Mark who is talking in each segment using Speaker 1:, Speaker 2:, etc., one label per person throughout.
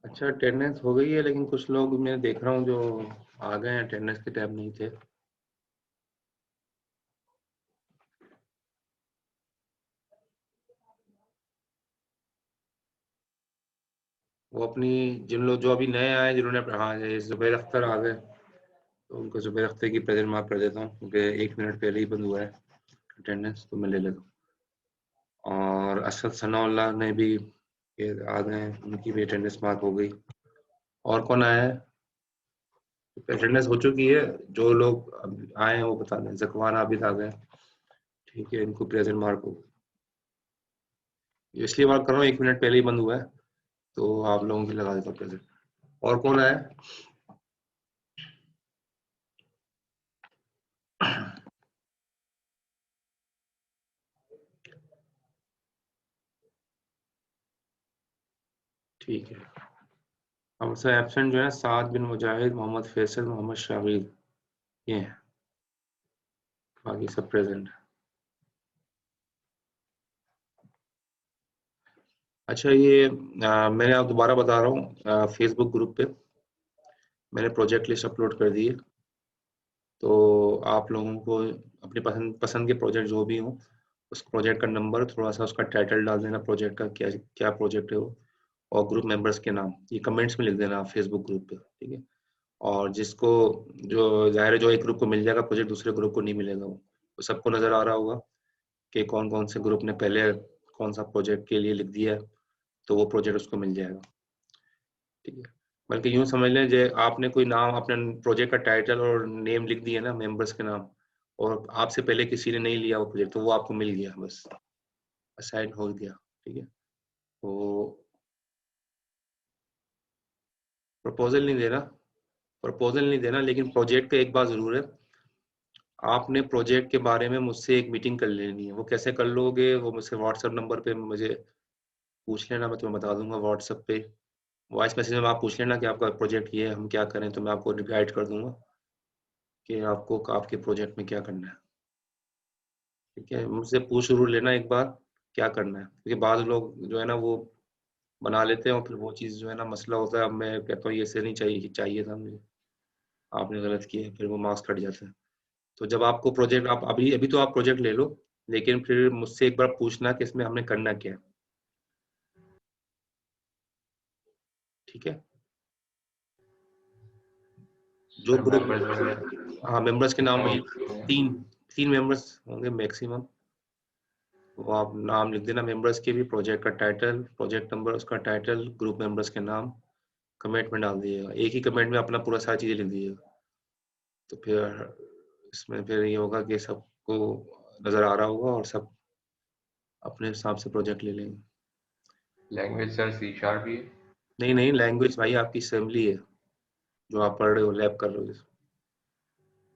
Speaker 1: अच्छा, अटेंडेंस हो गई है, लेकिन कुछ लोग मैं देख रहा हूँ जो आ गए हैं, अटेंडेंस के टैब नहीं थे। वो अपनी जिन लोग जो अभी नए आए जिन्होंने हाँ, ये जुबैर अख्तर आ गए, तो उनको जुबैर अख्तर की प्रेजेंट मार्क कर देता हूँ, क्योंकि 1 मिनट पहले ही बंद हुआ है अटेंडेंस, तो मैं ले लेता हूँ। और असद सनाउल्लाह ने भी ये आ गए हैं, उनकी भी अटेंडेंस मार्क हो गई। और कौन आया है? अटेंडेंस हो चुकी है, जो लोग आए हैं वो बता दें। जकवान आबिद आ गए, ठीक है, इनको प्रेजेंट मार्क हो। इसलिए बात कर रहा हूँ, 1 मिनट पहले ही बंद हुआ है, तो आप लोगों की लगा देता हूँ प्रेजेंट। और कौन आया? ठीक है, हमसे एब्सेंट जो है साद बिन मुजाहिद, मोहम्मद फैसल, मोहम्मद शाहिद, ये हैं। बाकी सब प्रेजेंट। अच्छा, ये मैंने आप दोबारा बता रहा हूँ, फेसबुक ग्रुप पे मैंने प्रोजेक्ट लिस्ट अपलोड कर दी है, तो आप लोगों को अपनी पसंद पसंद के प्रोजेक्ट जो भी हो, उस प्रोजेक्ट का नंबर, थोड़ा सा उसका टाइटल डाल देना, प्रोजेक्ट का क्या क्या प्रोजेक्ट है वो, और ग्रुप मेंबर्स के नाम ये कमेंट्स में लिख देना फेसबुक ग्रुप पे, ठीक है। और जिसको, जो ज़ाहिर है, जो एक ग्रुप को मिल जाएगा प्रोजेक्ट, दूसरे ग्रुप को नहीं मिलेगा वो, तो सबको नज़र आ रहा होगा कि कौन कौन से ग्रुप ने पहले कौन सा प्रोजेक्ट के लिए लिख दिया है, तो वो प्रोजेक्ट उसको मिल जाएगा, ठीक है। बल्कि यूँ समझ लें, जो आपने कोई नाम अपने प्रोजेक्ट का टाइटल और नेम लिख दिया ना, मेंबर्स के नाम, और आपसे पहले किसी ने नहीं लिया वो प्रोजेक्ट, तो वो आपको मिल गया, बस असाइन हो गया, ठीक है। तो प्रपोजल नहीं देना, प्रपोजल नहीं देना, लेकिन प्रोजेक्ट का एक बात ज़रूर है, आपने प्रोजेक्ट के बारे में मुझसे एक मीटिंग कर लेनी है। वो कैसे कर लोगे? वो मुझसे व्हाट्सएप नंबर पे मुझे पूछ लेना, मैं तुम्हें बता दूंगा व्हाट्सएप पे। वॉइस मैसेज में आप पूछ लेना कि आपका प्रोजेक्ट ये है, हम क्या करें, तो मैं आपको गाइड कर दूंगा कि आपको आपके प्रोजेक्ट में क्या करना है, ठीक है। मुझसे पूछ जरूर लेना एक बार क्या करना है, क्योंकि बाद लोग जो है ना वो बना लेते हैं, और फिर वो चीज़ जो है ना मसला होता है। अब मैं कहता हूँ ये से नहीं चाहिए, चाहिए था मुझे, आपने गलत किया, फिर वो मार्क्स कट जाते हैं। तो जब आपको प्रोजेक्ट, आप अभी अभी तो आप प्रोजेक्ट ले लो, लेकिन फिर मुझसे एक बार पूछना कि इसमें हमने करना क्या है, ठीक है। जो
Speaker 2: सर
Speaker 1: ग्रुप,
Speaker 2: मेंबर्स वगैरह
Speaker 1: हाँ, मेंबर्स के नाम वही,
Speaker 2: ओके।
Speaker 1: तीन तीन मेंबर्स होंगे मैक्सिमम। वो आप नाम लिख देना मेंबर्स के भी, प्रोजेक्ट का टाइटल, प्रोजेक्ट नंबर, उसका टाइटल, ग्रुप मेंबर्स के नाम, कमेंट में डाल दीजिएगा। एक ही कमेंट में अपना पूरा सारी चीज़ें लिख दीजिएगा, तो फिर इसमें फिर ये होगा कि सबको नज़र आ रहा होगा और सब अपने हिसाब से प्रोजेक्ट ले लेंगे।
Speaker 2: लैंग्वेज सर सी शार्प ही है।
Speaker 1: नहीं नहीं, लैंग्वेज भाई आपकी असेंबली है, जो आप पढ़ रहे हो, लैब कर रहे हो।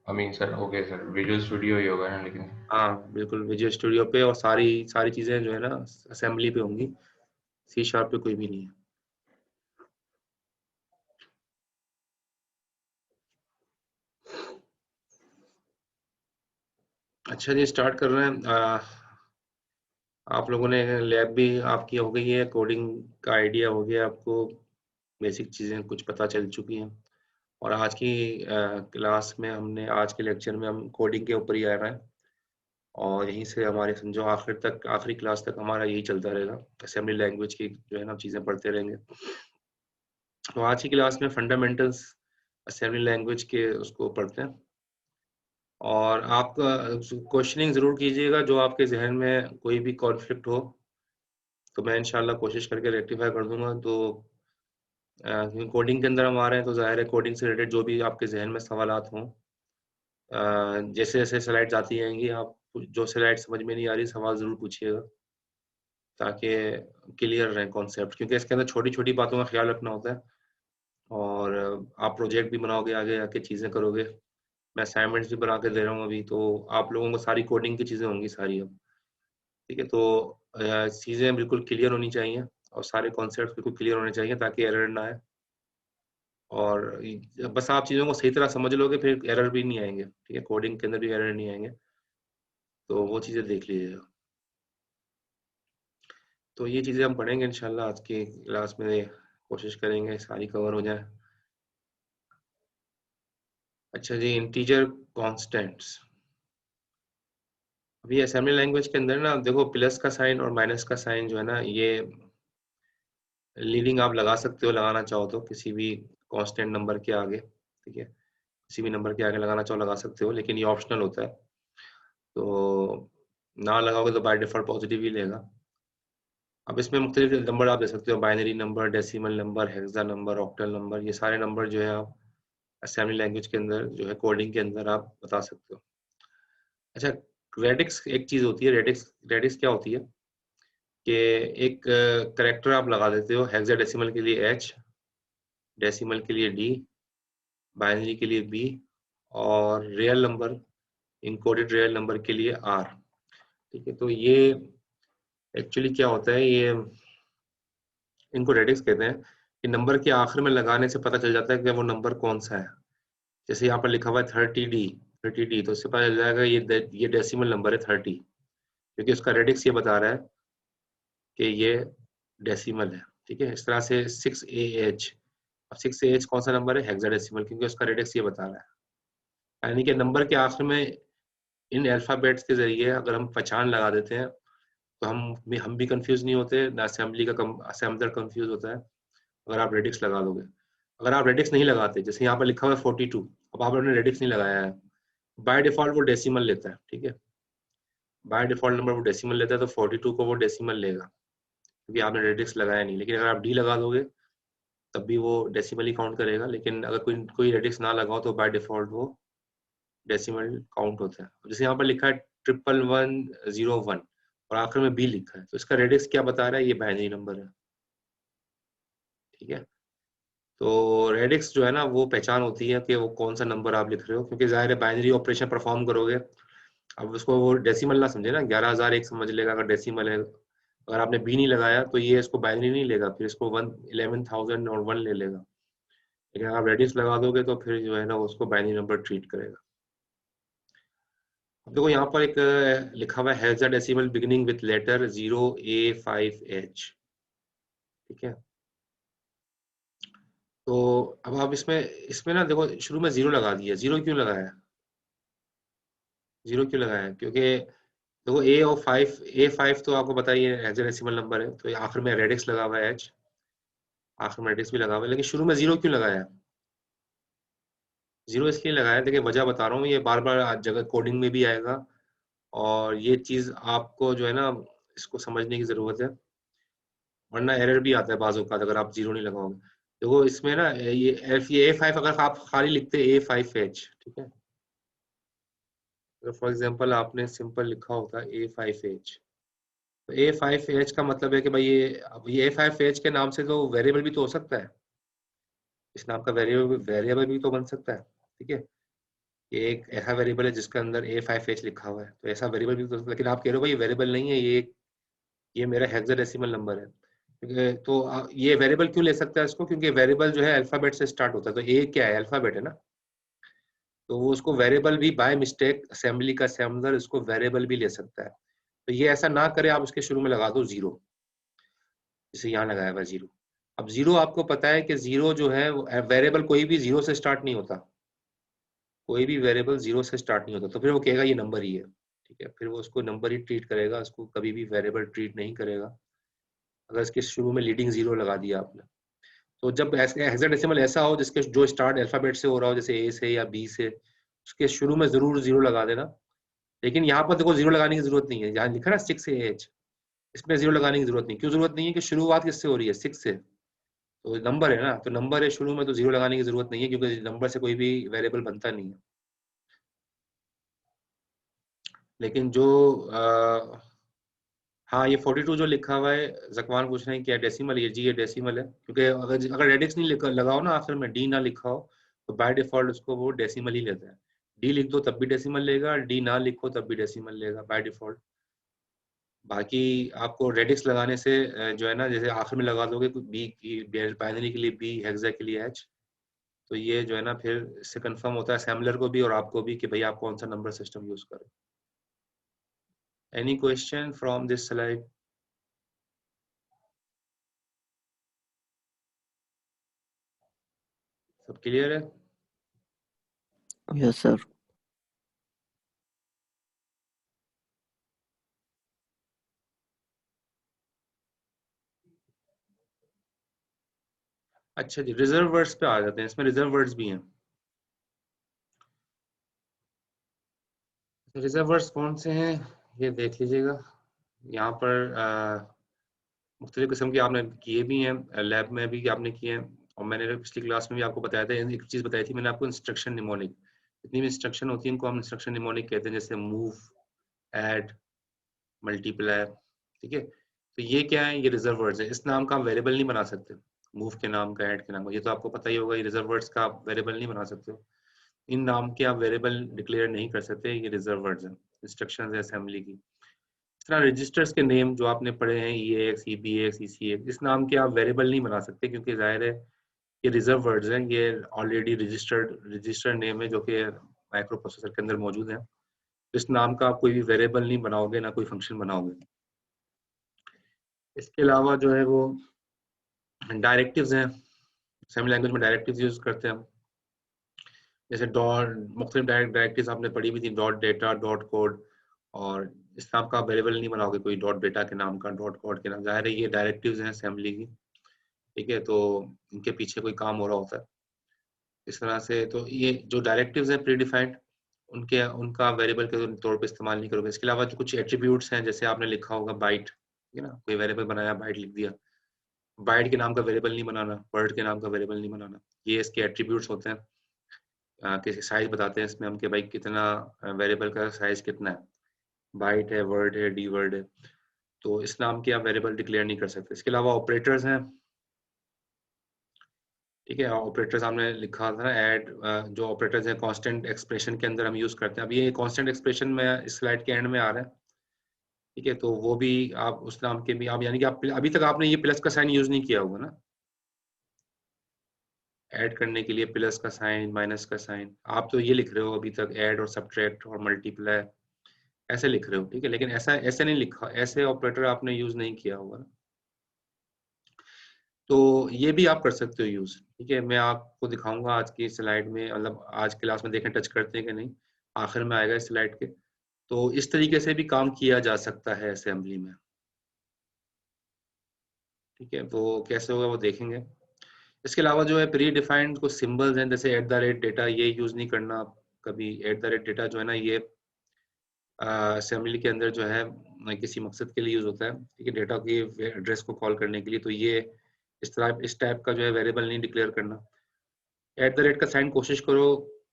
Speaker 2: I mean sir okay sir, visual studio ही होगा ना लेकिन।
Speaker 1: हाँ बिल्कुल, विजुअल स्टूडियो पे, और सारी सारी चीज़ें जो है ना असेंबली पे होंगी, सी शार्प पे कोई भी नहीं है। अच्छा जी, स्टार्ट कर रहे हैं। आप लोगों ने लैब भी आपकी हो गई है, कोडिंग का आइडिया हो गया आपको, बेसिक चीज़ें कुछ पता चल चुकी हैं। और आज की क्लास में हमने, आज के लेक्चर में हम कोडिंग के ऊपर ही आ रहे हैं, और यहीं से हमारे समझो आखिर तक, आखिरी क्लास तक हमारा यही चलता रहेगा, असेंबली लैंग्वेज की जो है ना चीज़ें पढ़ते रहेंगे। तो आज की क्लास में फंडामेंटल्स असेंबली लैंग्वेज के उसको पढ़ते हैं, और आप क्वेश्चनिंग ज़रूर कीजिएगा, जो आपके जहन में कोई भी कॉन्फ्लिक्ट हो तो मैं इंशाल्लाह कोशिश करके रेक्टिफाई कर दूंगा। तो क्योंकि कोडिंग के अंदर हम आ रहे हैं तो जाहिर है कोडिंग से रिलेटेड जो भी आपके जहन में सवालात हों, जैसे जैसे स्लाइड्स आती जाएंगी आप जो स्लाइड समझ में नहीं आ रही सवाल ज़रूर पूछिएगा ताकि क्लियर रहे कॉन्सेप्ट, क्योंकि इसके अंदर छोटी छोटी बातों का ख्याल रखना होता है। और आप प्रोजेक्ट भी बनाओगे, आगे आके चीज़ें करोगे, मैं असाइनमेंट्स भी बना के दे रहा हूँ अभी, तो आप लोगों को सारी कोडिंग की चीज़ें होंगी सारी अब, ठीक है। तो चीज़ें बिल्कुल क्लियर होनी चाहिए और सारे कॉन्सेप्ट बिल्कुल क्लियर होने चाहिए ताकि एरर ना आए। और बस आप चीज़ों को सही तरह समझ लोगे फिर एरर भी नहीं आएंगे, ठीक है, कोडिंग के अंदर भी एरर नहीं आएंगे, तो वो चीज़ें देख लीजिएगा। तो ये चीज़ें हम पढ़ेंगे इंशाल्लाह आज की क्लास में, कोशिश करेंगे सारी कवर हो जाए। अच्छा जी, इंटीजर कॉन्स्टेंट्स। अभी असेंबली लैंग्वेज के अंदर ना देखो, प्लस का साइन और माइनस का साइन जो है ना, ये लीडिंग आप लगा सकते हो, लगाना चाहो तो किसी भी कांस्टेंट नंबर के आगे, ठीक है, किसी भी नंबर के आगे लगाना चाहो लगा सकते हो, लेकिन ये ऑप्शनल होता है। तो ना लगाओगे तो बाय डिफॉल्ट पॉजिटिव ही लेगा। अब इसमें मुख्तलिफ नंबर आप दे सकते हो, binary number, decimal number, hexa number, octal number, ये सारे नंबर जो है आप असेंबली लैंग्वेज के अंदर जो है कोडिंग के अंदर आप बता सकते हो। अच्छा, रेडिक्स एक चीज होती है, रेडिक्स रेडिक्स क्या होती है कि एक करेक्टर आप लगा देते हो, हेक्साडेसिमल के लिए एच, डेसिमल के लिए डी, बाइनरी के लिए बी, और real number, encoded real number के लिए आर, ठीक है। तो ये एक्चुअली क्या होता है, ये इनको रेडिक्स कहते हैं कि नंबर के आखिर में लगाने से पता चल जाता है कि वो नंबर कौन सा है। जैसे यहाँ पर लिखा हुआ है 30D, 30D, तो उससे पता चल जाएगा ये डेसिमल नंबर है 30, क्योंकि उसका रेडिक्स ये बता रहा है कि ये डेसिमल है, ठीक है। इस तरह से 6AH, अब 6AH कौन सा नंबर है, हेक्साडेसिमल, क्योंकि उसका रेडिक्स ये बता रहा है। यानी कि नंबर के आखिर में इन अल्फाबेट्स के जरिए अगर हम पहचान लगा देते हैं तो हम भी कंफ्यूज नहीं होते, ना असेंबली का असेंबलर कंफ्यूज होता है अगर आप रेडिक्स लगा दोगे। अगर आप रेडिक्स नहीं लगाते, जैसे यहाँ पर लिखा हुआ है 42, अब आपने रेडिक्स नहीं लगाया है, बाय डिफॉल्ट वो डेसिमल लेता है, ठीक है, बाय डिफॉल्ट नंबर वो डेसिमल लेता है, तो 42 को वो डेसिमल लेगा क्योंकि आपने रेडिक्स लगाया नहीं। लेकिन अगर आप डी लगा दोगे तब भी वो डेसिमल ही काउंट करेगा, लेकिन अगर कोई कोई रेडिक्स ना लगाओ तो बाय डिफॉल्ट वो डेसिमल काउंट होता है। जैसे यहाँ पर लिखा है 11101 और आखिर में बी लिखा है, तो इसका रेडिक्स क्या बता रहा है, ये बाइनरी नंबर है, ठीक है। तो रेडिक्स जो है ना वो पहचान होती है कि वो कौन सा नंबर आप लिख रहे हो, क्योंकि जाहिर है बाइनरी ऑपरेशन परफॉर्म करोगे, अब उसको वो डेसिमल ना समझे ना, 11,001 समझ लेगा अगर डेसिमल है। अगर आपने बी नहीं लगाया तो ये इसको बाइनरी नहीं लेगा, फिर इसको 11,000 और 1 ले लेगा। लेकिन आप रेडिक्स लगा दोगे तो फिर जो है ना उसको बाइनरी नंबर ट्रीट करेगा। अब देखो यहाँ पर एक लिखा हुआ है hexadecimal beginning with letter 0A5H, ठीक है। तो अब आप इसमें इसमें ना देखो शुरू में जीरो लगा दिया, जीरो क्यों लगाया, जीरो क्यों लगाया, क्योंकि देखो A5 तो आपको पता ही है हेक्साडेसिमल नंबर है, तो आखिर में रेडिक्स लगा हुआ है एच, आखिर में रेडिक्स भी लगा हुआ है, लेकिन शुरू में जीरो क्यों लगाया, जीरो इसलिए लगाया, देखिए वजह बता रहा हूँ, ये बार बार आज जगह कोडिंग में भी आएगा और ये चीज आपको जो है ना इसको समझने की जरूरत है, वरना एरर भी आता है बाज़ औक़ात अगर आप जीरो नहीं लगाओगे। देखो इसमें ना ये A5 अगर आप खाली लिखते A5H, ठीक है, तो फॉर एग्जांपल आपने सिंपल लिखा होता A5H, तो A5H का मतलब है कि भाई ये अब ये A5H के नाम से तो वेरिएबल भी तो हो सकता है, इस नाम का वेरिएबल भी तो बन सकता है, ठीक है। ये एक ऐसा वेरिएबल है जिसके अंदर A5H लिखा हुआ है, तो ऐसा वेरिएबल भी तो, लेकिन आप कह रहे हो भाई वेरिएबल नहीं है ये मेरा हेक्साडेसिमल नंबर है, तो ये वेरिएबल क्यों ले सकता है इसको, क्योंकि वेरिएबल जो है अल्फाबेट से स्टार्ट होता है, तो ए क्या है, अल्फाबेट है ना, तो वो उसको वेरिएबल भी बाय मिस्टेक असेंबली का असेंबलर इसको वेरिएबल भी ले सकता है। तो ये ऐसा ना करे, आप उसके शुरू में लगा दो जीरो, जैसे यहाँ लगाया हुआ जीरो। अब जीरो आपको पता है कि जीरो जो है वेरिएबल कोई भी जीरो से स्टार्ट नहीं होता, कोई भी वेरिएबल जीरो से स्टार्ट नहीं होता, तो फिर वो कहेगा ये नंबर ही है, ठीक है, फिर वो उसको नंबर ही ट्रीट करेगा, उसको कभी भी वेरिएबल ट्रीट नहीं करेगा अगर इसके शुरू में लीडिंग जीरो लगा दिया आपने। तो जब हेक्साडेसिमल ऐसा हो जिसके जो स्टार्ट अल्फाबेट से हो रहा हो, जैसे ए से या बी से, उसके शुरू में जरूर जीरो लगा देना। लेकिन यहाँ पर देखो जीरो लगाने की जरूरत नहीं है, यहाँ लिखा ना 6AH, इसमें जीरो लगाने की जरूरत नहीं, क्यों जरूरत नहीं है कि शुरुआत किससे हो रही है, 6 से, तो नंबर है ना, तो नंबर है शुरू में, तो जीरो लगाने की जरूरत नहीं है क्योंकि नंबर से कोई भी वेरिएबल बनता नहीं है। लेकिन जो हाँ, ये 42 जो लिखा हुआ है, जकवान पूछ रहे हैं क्या डेसिमल है? जी ये डेसिमल है, क्योंकि अगर रेडिक्स नहीं लगाओ ना आखिर में, डी ना लिखा हो, तो बाय डिफॉल्ट उसको वो डेसिमल ही लेता है। डी लिख दो तब भी डेसिमल लेगा, डी ना लिखो तब भी डेसिमल लेगा बाय डिफॉल्ट। बाकी आपको रेडिक्स लगाने से जो है ना, जैसे आखिर में लगा दोगे बी की, बाइनरी के लिए बी, हेक्सा के लिए एच, तो ये जो है ना फिर इससे कंफर्म होता है असेंबलर को भी और आपको भी कि भाई आप कौन सा नंबर सिस्टम यूज करो। Any question from this slide? सब क्लियर है?
Speaker 3: Yes sir.
Speaker 1: अच्छा जी, रिजर्व वर्ड्स पे आ जाते हैं। इसमें रिजर्व वर्ड्स भी हैं। रिजर्व वर्ड्स कौन से हैं ये देख लीजिएगा। यहाँ पर मुख्तलिफ किस्म के आपने किए भी हैं, लैब में भी आपने किए हैं, और मैंने पिछली क्लास में भी आपको बताया था। एक चीज़ बताई थी मैंने आपको, इंस्ट्रक्शन निमोनिक। जितनी भी इंस्ट्रक्शन होती है इनको हम इंस्ट्रक्शन निमोनिक कहते हैं, जैसे मूव, ऐड, मल्टीप्लाई। ठीक है, तो ये क्या है? ये रिजर्व वर्ड्स है। इस नाम का आप वेरिएबल नहीं बना सकते, मूव के नाम का, ऐड के नाम का, ये तो आपको पता ही होगा। ये रिजर्व वर्ड्स का आप वेरिएबल नहीं बना सकते हो, इन नाम के आप वेरिएबल डिक्लेयर नहीं कर सकते। ये रिजर्व वर्ड्स हैं, इंस्ट्रक्शंस है असेंबली की। इस तरह रजिस्टर्स के नेम जो आपने पढ़े हैं, EAX, EBX, ECX, इस नाम के आप वेरिएबल नहीं बना सकते क्योंकि जाहिर है ये रिजर्व वर्ड्स हैं, ये ऑलरेडी रजिस्टर्ड नेम है जो कि माइक्रो प्रोसेसर के अंदर मौजूद है। इस नाम का आप कोई भी वेरिएबल नहीं बनाओगे, ना कोई फंक्शन बनाओगे। इसके अलावा जो है वो डायरेक्टिव्स हैं। असेंबली लैंग्वेज में डायरेक्टिव्स यूज करते हैं हम, जैसे डॉट, मुख्तलिफ डायरेक्टिव्स आपने पढ़ी भी थी, डॉट डेटा, डॉट कोड। और इस नाम का वेरिएबल नहीं बनाओगे कोई डॉट डेटा के नाम का, डॉट कोड के नाम। जाहिर है ये डायरेक्टिव्स हैं असेंबली की, ठीक है, तो इनके पीछे कोई काम हो रहा होता है इस तरह से। तो ये जो डायरेक्टिव्स हैं प्री डिफाइंड, उनके उनका वेरिएबल के तौर पे इस्तेमाल नहीं करोगे। इसके अलावा जो कुछ एट्रीब्यूट्स हैं, जैसे आपने लिखा होगा बाइट, ठीक है ना, कोई वेरिएबल बनाया, बाइट लिख दिया, बाइट के नाम का वेरिएबल नहीं बनाना, वर्ड के नाम का वेरिएबल नहीं बनाना। ये इसके एट्रीब्यूट्स होते हैं, कि साइज बताते हैं इसमें हम कि भाई कितना, वेरिएबल का साइज कितना है, बाइट है, वर्ड है, डी वर्ड है। तो इस नाम के आप वेरिएबल डिक्लेयर नहीं कर सकते। इसके अलावा ऑपरेटर्स हैं, ठीक है, ऑपरेटर्स हमने लिखा था ना, ऐड, जो ऑपरेटर्स हैं कांस्टेंट एक्सप्रेशन के अंदर हम यूज करते हैं। अब ये कांस्टेंट एक्सप्रेशन में इस स्लाइड के एंड में आ रहा है, ठीक है, तो वो भी आप उस नाम के भी आप, यानी कि आप अभी तक आपने ये प्लस का साइन यूज नहीं किया होगा ना, ऐड करने के लिए प्लस का साइन, माइनस का साइन। आप तो ये लिख रहे हो अभी तक, ऐड और सब्ट्रैक्ट और मल्टीप्लाई ऐसे लिख रहे हो, ठीक है, लेकिन ऐसा ऐसे नहीं लिखा, ऐसे ऑपरेटर आपने यूज नहीं किया होगा ना। तो ये भी आप कर सकते हो यूज, ठीक है। मैं आपको दिखाऊंगा आज की स्लाइड में, मतलब आज क्लास में देखें टच करते हैं कि नहीं, आखिर में आएगा इस स्लाइड के। तो इस तरीके से भी काम किया जा सकता है असेंबली में, ठीक है, तो कैसे होगा वो देखेंगे। इसके अलावा जो है प्री डिफाइंड कुछ सिंबल्स हैं, जैसे @डेटा, ये यूज नहीं करना आप कभी। @डेटा जो है ना, ये असेंबली के अंदर जो है किसी मकसद के लिए यूज होता है, ठीक है, डेटा की एड्रेस को कॉल करने के लिए। तो ये इस टाइप का जो है वेरिएबल नहीं डिक्लेयर करना। का साइन कोशिश करो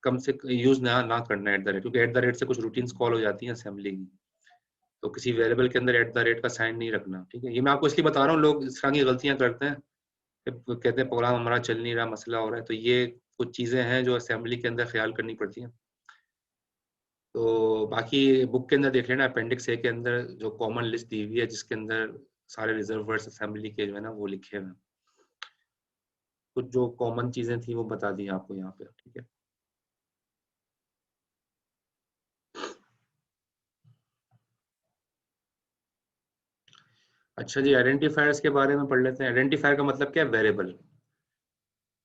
Speaker 1: कम से यूज ना करना क्योंकि से कुछ रूटीन्स कॉल हो जाती हैं असेंबली की। तो किसी वेरिएबल के अंदर का साइन नहीं रखना, ठीक है। ये मैं आपको इसलिए बता रहा हूँ, लोग इस तरह की गलतियां करते हैं, कहते हैं प्रोग्राम हमारा चल नहीं रहा, मसला हो रहा है। तो ये कुछ चीजें हैं जो असेंबली के अंदर ख्याल करनी पड़ती हैं। तो बाकी बुक के अंदर देख लेना, अपेंडिक्स ए के अंदर जो कॉमन लिस्ट दी हुई है, जिसके अंदर सारे रिजर्व वर्ड्स असेंबली के जो है ना वो लिखे हुए हैं। कुछ जो कॉमन चीजें थी वो बता दी आपको यहाँ पे, ठीक है। अच्छा जी, आइडेंटिफायर्स के बारे में पढ़ लेते हैं। आइडेंटिफायर का मतलब क्या है? वेरिएबल।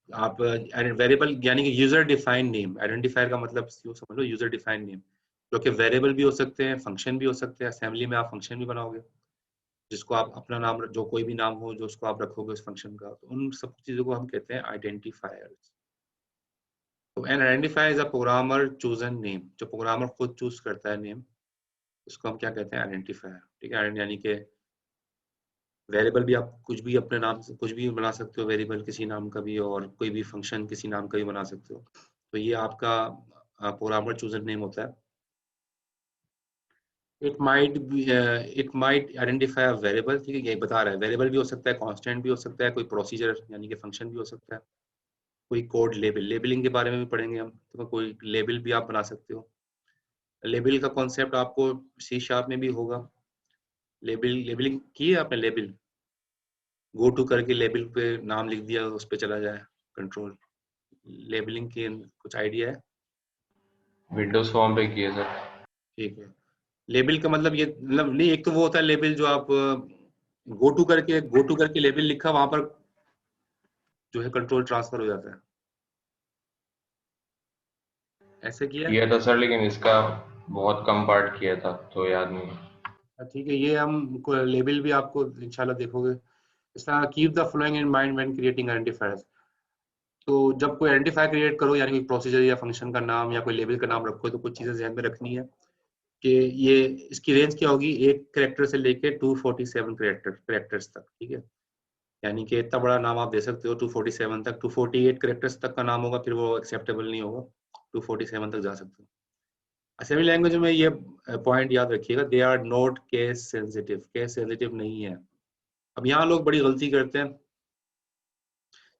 Speaker 1: आप वेरिएबल यानी कि यूजर डिफाइंड नेम। आइडेंटिफायर का मतलब यूं समझ लो, यूजर डिफाइंड नेम, जो कि वेरिएबल भी हो सकते हैं, फंक्शन भी हो सकते हैं। असेंबली में आप फंक्शन भी बनाओगे, जिसको आप अपना नाम, जो कोई भी नाम हो जो उसको आप रखोगे उस फंक्शन का, तो उन सब चीजों को हम कहते हैं आइडेंटिफायर्स। तो N identifier is a programmer chosen name, जो प्रोग्रामर खुद चूज करता है नेम, उसको हम क्या कहते हैं? आइडेंटिफायर, ठीक है। यानी कि वेरिएबल भी आप कुछ भी अपने नाम से कुछ भी बना सकते हो, वेरिएबल किसी नाम का भी, और कोई भी फंक्शन किसी नाम का भी बना सकते हो। तो ये आपका प्रोग्रामर चूजर नेम होता है। It might identify a variable, ठीक है, ये बता रहा है वेरिएबल भी हो सकता है, कांस्टेंट भी हो सकता है, कोई प्रोसीजर यानी कि फंक्शन भी हो सकता है, कोई कोड लेबल, लेबलिंग के बारे में भी पढ़ेंगे हम, तो कोई लेबल भी आप बना सकते हो। लेबल का कॉन्सेप्ट आपको सी शार्प में भी होगा। लेबलिंग की है आपने? लेबल गो टू करके लेबल पे नाम लिख दिया, उस पे चला जाए कंट्रोल। लेबलिंग की कुछ आइडिया है?
Speaker 2: विंडोज फॉर्म पे किए सर।
Speaker 1: ठीक है। लेबल का मतलब ये मतलब नहीं, एक तो वो होता है लेबल जो आप गो टू करके लेबल लिखा, वहां पर जो है कंट्रोल ट्रांसफर हो जाता है, ऐसे किया है?
Speaker 2: किया था सर, लेकिन इसका बहुत कम पार्ट किया था तो याद नहीं।
Speaker 1: ठीक है, ये हम लेबल भी आपको इंशाल्लाह देखोगे। इस तरह keep the following in mind when creating identifiers. तो जब कोई आइडेंटिफायर क्रिएट करो, यानी कोई प्रोसीजर या फंक्शन का नाम या कोई लेबल का नाम रखो, तो कुछ चीजें ध्यान में रखनी है कि ये इसकी रेंज क्या होगी, एक कैरेक्टर से लेके 247 कैरेक्टर्स तक, ठीक है। यानी कि इतना बड़ा नाम आप दे सकते हो 247 तक, 248 कैरेक्टर्स तक का नाम होगा फिर वो एक्सेप्टेबल नहीं होगा, 247 तक जा सकते हो। असेंबली लैंग्वेज में ये पॉइंट याद रखिएगा, they are not case sensitive, case sensitive नहीं है। अब यहाँ लोग बड़ी गलती करते हैं,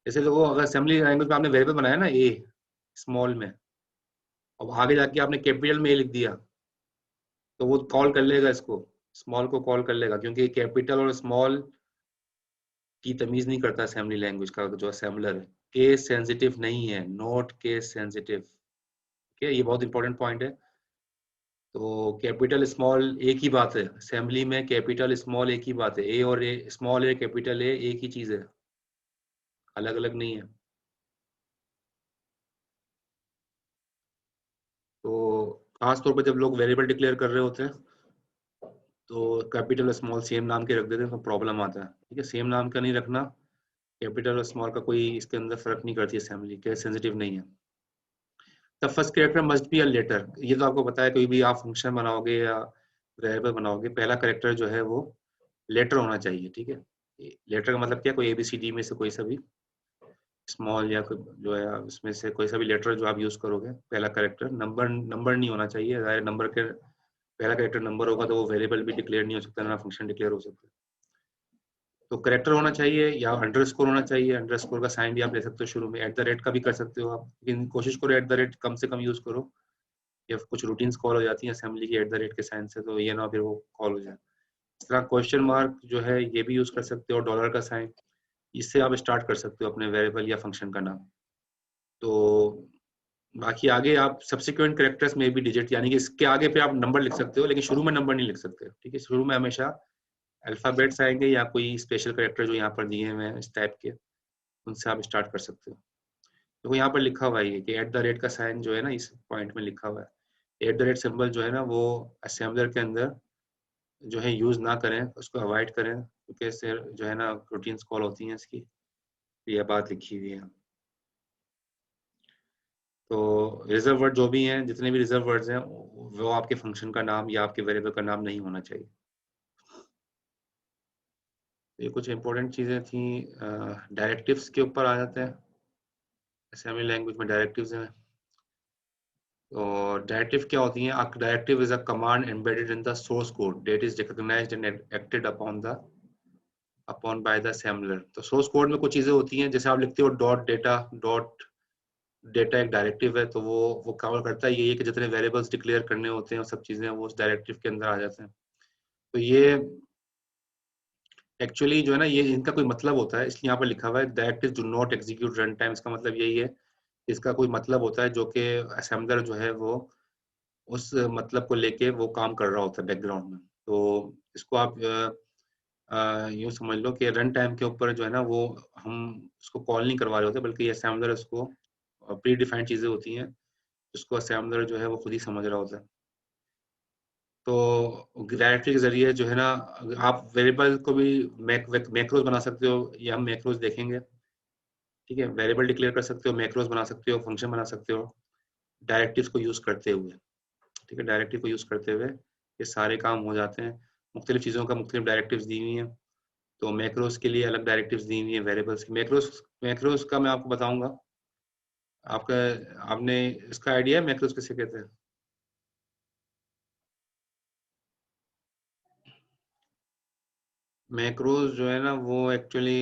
Speaker 1: जैसे लोगों अगर असेंबली लैंग्वेज में आपने वेरिएबल बनाया ना ए स्मॉल में, अब आगे जाके आपने कैपिटल में ए लिख दिया, तो वो कॉल कर लेगा इसको, स्मॉल को कॉल कर लेगा, क्योंकि कैपिटल और स्मॉल की तमीज नहीं करता असेंबली लैंग्वेज का जो असेंबलर है। केस सेंसिटिव नहीं है, नॉट केस सेंसिटिव, ठीक है, ये बहुत इंपॉर्टेंट पॉइंट है। तो कैपिटल स्मॉल एक ही बात है, असेंबली में कैपिटल स्मॉल एक ही बात है, ए और ए, स्मॉल ए कैपिटल ए एक ही चीज है, अलग अलग नहीं है। तो खास तौर पर जब लोग वेरिएबल डिक्लेयर कर रहे होते हैं, तो कैपिटल और स्मॉल सेम नाम के रख देते हैं, तो प्रॉब्लम आता है, ठीक है, सेम नाम का नहीं रखना। कैपिटल और स्मॉल का कोई इसके अंदर फर्क नहीं करती असेंबली, केस सेंसिटिव नहीं है। The first character must be a letter, ये तो आपको पता है, कोई भी आप फंक्शन बनाओगे या वेरिएबल बनाओगे, पहला कैरेक्टर जो है वो लेटर होना चाहिए, ठीक है। लेटर का मतलब क्या, कोई एबीसीडी में से कोई सा भी स्मॉल या कोई जो है उसमें से कोई सा भी लेटर जो आप यूज करोगे, पहला कैरेक्टर, नंबर नंबर नहीं होना चाहिए, अगर नंबर के पहला कैरेक्टर नंबर होगा तो वो वेरिएबल भी डिक्लेयर नहीं हो सकता, ना फंक्शन डिक्लेयर हो सकता। तो कैरेक्टर होना चाहिए या अंडरस्कोर होना चाहिए, अंडरस्कोर का साइन भी आप ले सकते हो शुरू में, एट द रेट का भी कर सकते हो आप, लेकिन कोशिश करो एट द रेट कम से कम यूज करो, या कुछ रूटीन्स कॉल हो जाती हैं असेंबली की एट द रेट के साइन से, तो ये ना फिर वो कॉल हो जाए। इस तरह क्वेश्चन मार्क जो है ये भी यूज कर सकते हो, डॉलर का साइन, इससे आप स्टार्ट कर सकते हो अपने वेरिएबल या फंक्शन का नाम। तो बाकी आगे आप सब्सिक्वेंट कैरेक्टर्स में भी डिजिट, यानी कि इसके आगे पे आप नंबर लिख सकते हो, लेकिन शुरू में नंबर नहीं लिख सकते, ठीक है। शुरू में हमेशा अल्फाबेट्स आएंगे या कोई स्पेशल कैरेक्टर जो यहाँ पर दिए हुए हैं इस टाइप के, उनसे आप स्टार्ट कर सकते हो। तो यहाँ पर लिखा हुआ है कि एट द रेट का साइन जो है ना, इस पॉइंट में लिखा हुआ है, एट द रेट सिंबल जो है ना वो असेंबलर के अंदर जो है यूज ना करें, उसको अवॉइड करें, क्योंकि इससे जो है ना रूटीन्स कॉल होती हैं इसकी, ये बात लिखी हुई है। तो रिजर्व वर्ड जो भी हैं, जितने भी रिजर्व वर्ड्स हैं, वो आपके फंक्शन का नाम या आपके वेरिएबल का नाम नहीं होना चाहिए। ये कुछ इंपॉर्टेंट चीजें थी। डायरेक्टिव्स के ऊपर आ जाते हैं। असेंबली लैंग्वेज में डायरेक्टिव्स हैं, और डायरेक्टिव क्या होती हैं? Directive is a command embedded in the source code that is recognised and acted upon by the assembler. तो सोर्स कोड में कुछ चीजें होती हैं, जैसे आप लिखते हो डॉट डेटा, डॉट डेटा एक डायरेक्टिव है, तो वो कवर करता है ये कि जितने वेरिएबल्स डिक्लेयर करने होते हैं वो सब चीजें वो उस डायरेक्टिव के अंदर आ जाते हैं। तो ये एक्चुअली जो है ना, ये इनका कोई मतलब होता है, इसलिए यहाँ पर लिखा हुआ है directive do not execute run time, इसका मतलब यही है, इसका कोई मतलब होता है जो कि असेंबलर जो है वो उस मतलब को लेके वो काम कर रहा होता है बैकग्राउंड में। तो इसको आप यूँ समझ लो कि रन टाइम के ऊपर जो है ना वो हम उसको कॉल नहीं करवा रहे होते, बल्कि असेंबलर उसको प्री डिफाइंड चीजें होती हैं, उसको असेंबलर जो है वो खुद ही समझ रहा होता है। तो डायरेक्टरी के जरिए जो है ना, आप वेरिएबल को भी मैक्रोज बना सकते हो, ये हम मैक्रोज देखेंगे, ठीक है। वेरिएबल डिक्लेयर कर सकते हो, मैक्रोज बना सकते हो, फंक्शन बना सकते हो डायरेक्टिव्स को यूज करते हुए, ठीक है। डायरेक्टिव को यूज करते हुए ये सारे काम हो जाते हैं। मुख्तलिफ चीज़ों का मुख्तलिफ डायरेक्टिव्स दी हुई हैं, तो मैक्रोस के लिए अलग डायरेक्टिव्स दी हुई है, वेरिएबल्स की। मैक्रोस का मैं आपको बताऊंगा। आपका आपने इसका आइडिया है मैक्रोस किसे कहते हैं? मैक्रोस जो है ना वो एक्चुअली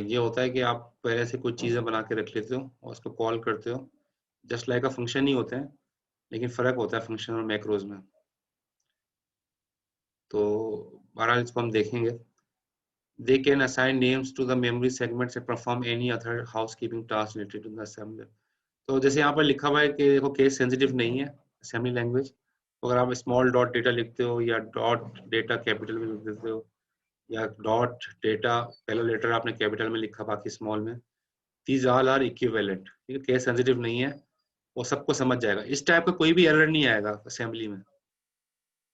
Speaker 1: ये होता है कि आप पहले से कुछ चीज़ें बना के रख लेते हो और उसको कॉल करते हो। जस्ट लाइक अ फंक्शन ही होते हैं, लेकिन फ़र्क होता है फंक्शन और मैक्रोस में। तो बहरहाल इसको हम देखेंगे। They can assign names to the memory segments and perform any other housekeeping task related to the assembly. तो जैसे यहाँ पर लिखा हुआ है कि देखो केस सेंसिटिव नहीं है असेंबली लैंग्वेज। तो अगर आप स्मॉल डॉट डेटा लिखते हो या डॉट डेटा कैपिटल में लिख देते हो या डॉट डेटा पहला लेटर आपने कैपिटल में लिखा बाकी स्मॉल में, दीज ऑल आर इक्विवेलेंट। ठीक है, केस सेंसिटिव नहीं है, वो सबको समझ जाएगा। इस टाइप का कोई भी एरर नहीं आएगा असेंबली में।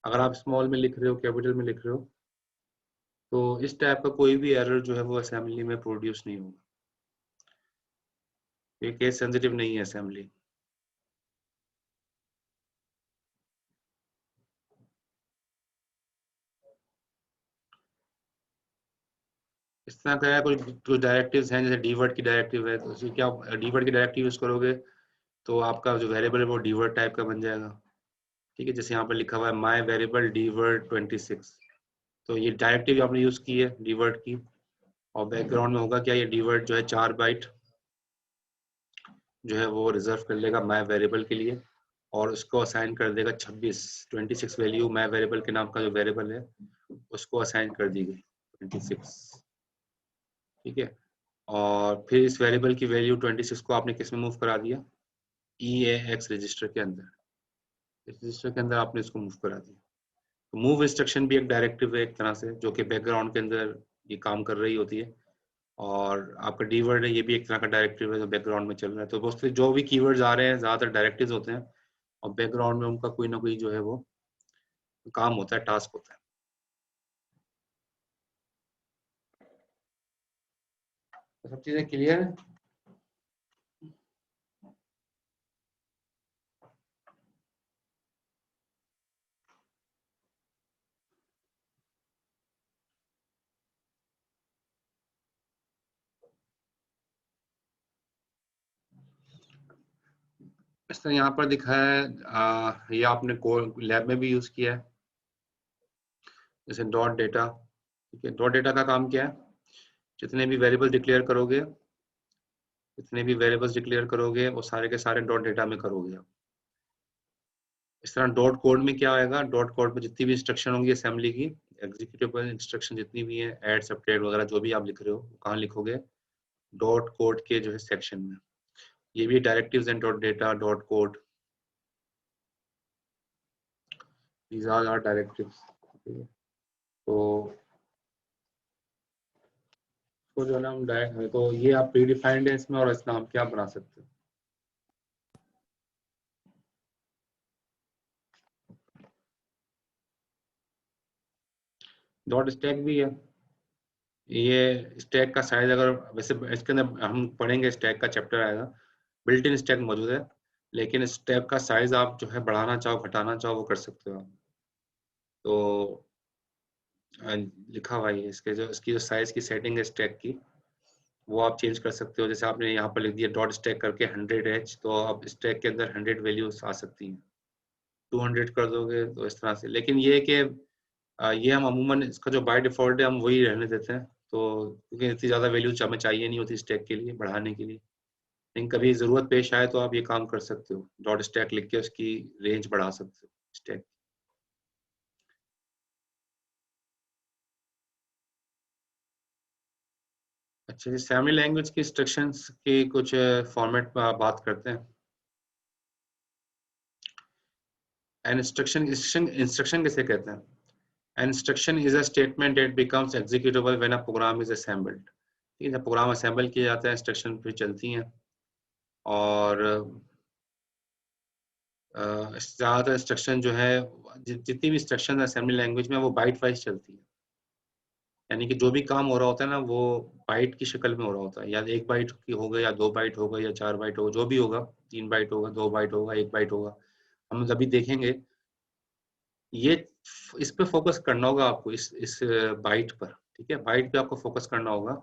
Speaker 1: अगर आप स्मॉल में लिख रहे हो कैपिटल में लिख रहे हो तो इस टाइप का कोई भी एरर जो है वो असेंबली में प्रोड्यूस नहीं होगा। ये केस सेंसिटिव नहीं है असेंबली। इस तरह का कुछ डायरेक्टिव्स हैं, जैसे डीवर्ट की डायरेक्टिव है, तो उसकी क्या डीवर्ट की डायरेक्टिव यूज करोगे तो आपका जो वेरिएबल है वो डीवर्ट टाइप का बन जाएगा। ठीक है, जैसे यहाँ पर लिखा हुआ है माई वेरिएबल डीवर्ट 26। तो ये डायरेक्टिव आपने यूज की है डीवर्ट की, और बैकग्राउंड में होगा क्या, ये डीवर्ट जो है 4 बाइट जो है वो रिजर्व कर लेगा माई वेरिएबल के लिए और उसको असाइन कर देगा 26 वैल्यू माई वेरिएबल के नाम का जो वेरिएबल है उसको असाइन कर दी गई 26। ठीक है, और फिर इस वेरिएबल की वैल्यू 26 को आपने किस में मूव करा दिया, EAX रजिस्टर के अंदर। इस रजिस्टर के अंदर आपने इसको मूव करा दिया। तो मूव इंस्ट्रक्शन भी एक डायरेक्टिव है एक तरह से, जो कि बैकग्राउंड के अंदर ये काम कर रही होती है। और आपका डी-वर्ड है, ये भी एक तरह का डायरेक्टिव है जो बैकग्राउंड में चल रहा है। तो दोस्तों जो भी कीवर्ड्स आ रहे हैं ज़्यादातर डायरेक्टिव्स होते हैं और बैकग्राउंड में उनका कोई ना कोई जो है वो काम होता है, टास्क होता है। तो सब चीज़ें क्लियर है? इस तरह यहाँ पर दिखाया है, ये आपने कोड लैब में भी यूज़ किया है, जैसे डॉट डेटा। ठीक है, डॉट डेटा का काम क्या है, जितने भी वेरिएबल डिक्लेयर करोगे, जितने भी वेरिएबल्स डिक्लेयर करोगे वो सारे के सारे डॉट डेटा में करोगे आप। इस तरह डॉट कोड में क्या आएगा, डॉट कोड में जितनी भी इंस्ट्रक्शन होंगी असेंबली की, एग्जीक्यूटेबल इंस्ट्रक्शन जितनी भी है, ऐड सबट्रैक्ट वगैरह जो भी आप लिख रहे हो, कहाँ लिखोगे, डॉट कोड के जो है सेक्शन में। ये भी directives and dot data dot code, these are are directives. तो जो है ना हम डायरेक्ट, तो ये आप प्री डिफाइंड है इसमें, और इसमें हम क्या बना सकते हैं। डॉट स्टैक भी है। ये स्टैक का साइज अगर, वैसे इसके अंदर हम पढ़ेंगे, स्टैक का चैप्टर आएगा, बिल्ट इन स्टैक मौजूद है, लेकिन स्टैक का साइज आप जो है बढ़ाना चाहो घटाना चाहो वो कर सकते हो। तो लिखा हुआ है इसके जो, इसकी जो साइज की सेटिंग है स्टैक की, वो आप चेंज कर सकते हो। जैसे आपने यहाँ पर लिख दिया डॉट स्टैक करके 100H, तो आप स्टैक के अंदर 100 वैल्यूज आ सकती हैं। 200 कर दोगे तो इस तरह से। लेकिन ये है कि ये हम अमूमन इसका जो बाय डिफॉल्ट है हम वही रहने देते हैं, तो क्योंकि इतनी ज़्यादा वैल्यूज हमें चाहिए नहीं होती स्टैक के लिए बढ़ाने के लिए। लेकिन कभी ज़रूरत पेश आए तो आप ये काम कर सकते हो, डॉट स्टैक लिख के उसकी रेंज बढ़ा सकते हो स्टैक। अच्छा जी, फैमिली लैंग्वेज की इंस्ट्रक्शंस के कुछ फॉर्मेट पर बात करते हैं। एन इंस्ट्रक्शन किसे कहते हैं? An instruction is a statement that becomes executable when a program is assembled। ठीक है, जब प्रोग्राम असेंबल किया जाता है इंस्ट्रक्शन फिर चलती हैं। और ज़्यादातर इंस्ट्रक्शन जो है, जितनी भी इंस्ट्रक्शन असेंबली लैंग्वेज में वो बाइट वाइज चलती है। यानी कि जो भी काम हो रहा होता है ना वो बाइट की शक्ल में हो रहा होता है, या 1 बाइट की होगा या 2 बाइट होगा या 4 बाइट होगा, जो भी होगा, 3 बाइट होगा, 2 बाइट होगा, 1 बाइट होगा, हम अभी देखेंगे। ये इस पे फोकस करना होगा आपको, इस बाइट पर, ठीक है, बाइट पे आपको फोकस करना होगा,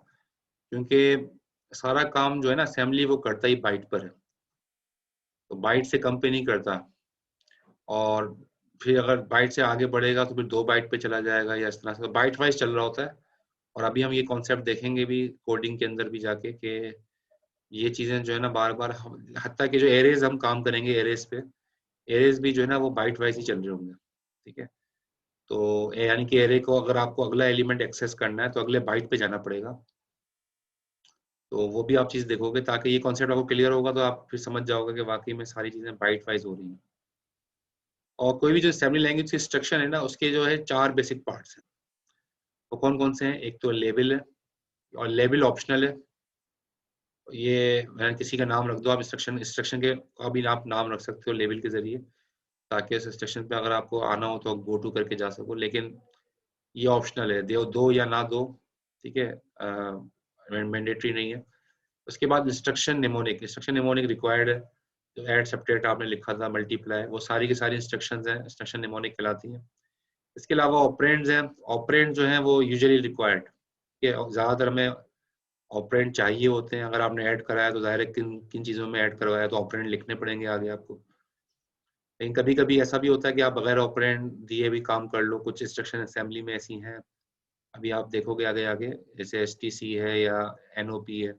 Speaker 1: क्योंकि सारा काम जो है ना असेंबली वो करता ही बाइट पर है, तो बाइट से कम पे नहीं करता। और फिर अगर बाइट से आगे बढ़ेगा तो फिर 2 बाइट पे चला जाएगा या इस तरह से, तो बाइट वाइज चल रहा होता है। और अभी हम ये कॉन्सेप्ट देखेंगे भी कोडिंग के अंदर भी जाके कि ये चीजें जो है ना बार बार, हत्ता कि जो एरेज हम काम करेंगे एरेज पे, एरेज भी जो है ना वो बाइट वाइज ही चल रहे होंगे, ठीक है। तो यानी कि एरे को अगर आपको अगला एलिमेंट एक्सेस करना है तो अगले बाइट पे जाना पड़ेगा। तो वो भी आप चीज देखोगे, ताकि ये कॉन्सेप्ट आपको क्लियर होगा तो आप फिर समझ जाओगे कि वाकई में सारी चीजें बाइट वाइज हो रही हैं। और कोई भी जो असेंबली लैंग्वेज की इंस्ट्रक्शन है ना, उसके जो है 4 बेसिक पार्ट्स हैं। वो कौन कौन से हैं? एक तो लेबल है, और लेबल ऑप्शनल है। ये किसी का नाम रख दो आप, इंस्ट्रक्शन इंस्ट्रक्शन के का भी आप नाम रख सकते हो लेबल के जरिए, ताकि उस इंस्ट्रक्शन पे अगर आपको आना हो तो गो टू करके जा सको। लेकिन ये ऑप्शनल है, दो या ना दो, ठीक है, मैंडेटरी नहीं है। उसके बाद इंस्ट्रक्शन निमोनिक रिक्वायर्ड है। जो ऐड सब्ट्रैक्ट आपने लिखा था, मल्टीप्लाई, वो सारी की सारी इंस्ट्रक्शंस हैं, इंस्ट्रक्शन निमोनिक कहलाती हैं। इसके अलावा ऑपरेंड्स हैं। ऑपरेंड जो हैं वो यूजुअली रिक्वायर्ड, ज़्यादातर में ऑपरेंड चाहिए होते हैं। अगर आपने ऐड कराया तो जाहिर है किन किन चीज़ों में ऐड करवाया, तो ऑपरेंड लिखने पड़ेंगे आगे आपको। लेकिन कभी कभी ऐसा भी होता है कि आप बगैर ऑपरेंड दिए भी काम कर लो, कुछ इंस्ट्रक्शन असेंबली में ऐसी हैं, अभी आप देखोगे आगे आगे, जैसे एसटीसी है या एनओपी है।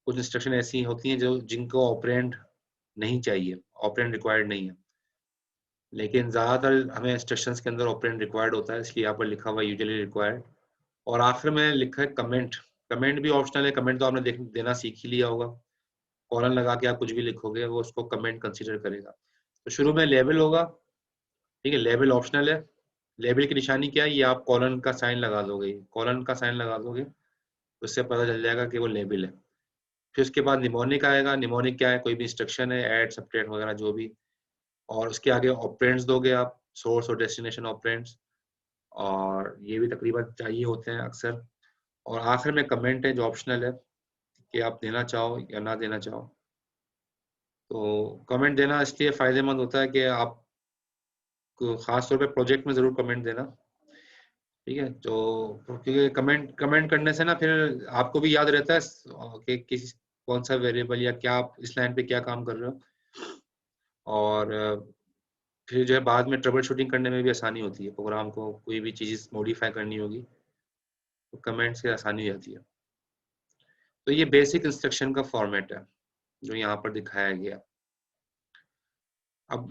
Speaker 1: कुछ इंस्ट्रक्शन ऐसी होती हैं जो जिनको ऑपरेंड नहीं चाहिए, ऑपरेंड रिक्वायर्ड नहीं है, लेकिन ज़्यादातर हमें इंस्ट्रक्शंस के अंदर ऑपरेंड रिक्वायर्ड होता है, इसलिए यहाँ पर लिखा हुआ है यूजुअली रिक्वायर्ड। और आखिर में लिखा है कमेंट। कमेंट भी ऑप्शनल है। कमेंट तो आपने देना सीख ही लिया होगा। कॉलन लगा के आप कुछ भी लिखोगे वो उसको कमेंट कंसीडर करेगा। तो शुरू में लेबल होगा, ठीक है, लेबल ऑप्शनल है। लेबल की निशानी क्या है? ये आप कॉलन का साइन लगा दोगे, कॉलन का साइन लगा दोगे तो उससे पता चल जाएगा कि वो लेबल है। फिर उसके बाद निमोनिक आएगा। निमोनिक क्या है? कोई भी इंस्ट्रक्शन है, ऐड सब्ट्रैक्ट वगैरह जो भी, और उसके आगे ऑपरेंड्स दोगे आप, सोर्स और डेस्टिनेशन ऑपरेंड्स, और ये भी तकरीबन चाहिए होते हैं अक्सर। और आखिर में कमेंट है जो ऑप्शनल है, कि आप देना चाहो या ना देना चाहो। तो कमेंट देना इसलिए फ़ायदेमंद होता है कि आप खास तौर पे प्रोजेक्ट में ज़रूर कमेंट देना, ठीक है। तो क्योंकि कमेंट कमेंट करने से ना फिर आपको भी याद रहता है कि किस कौन सा वेरिएबल या क्या आप इस लाइन पे क्या काम कर रहे हो। और फिर जो है बाद में ट्रबल शूटिंग करने में भी आसानी होती है। प्रोग्राम को कोई भी चीज़ मॉडिफाई करनी होगी तो कमेंट से आसानी हो जाती है। तो ये बेसिक इंस्ट्रक्शन का फॉर्मेट है जो यहाँ पर दिखाया गया। अब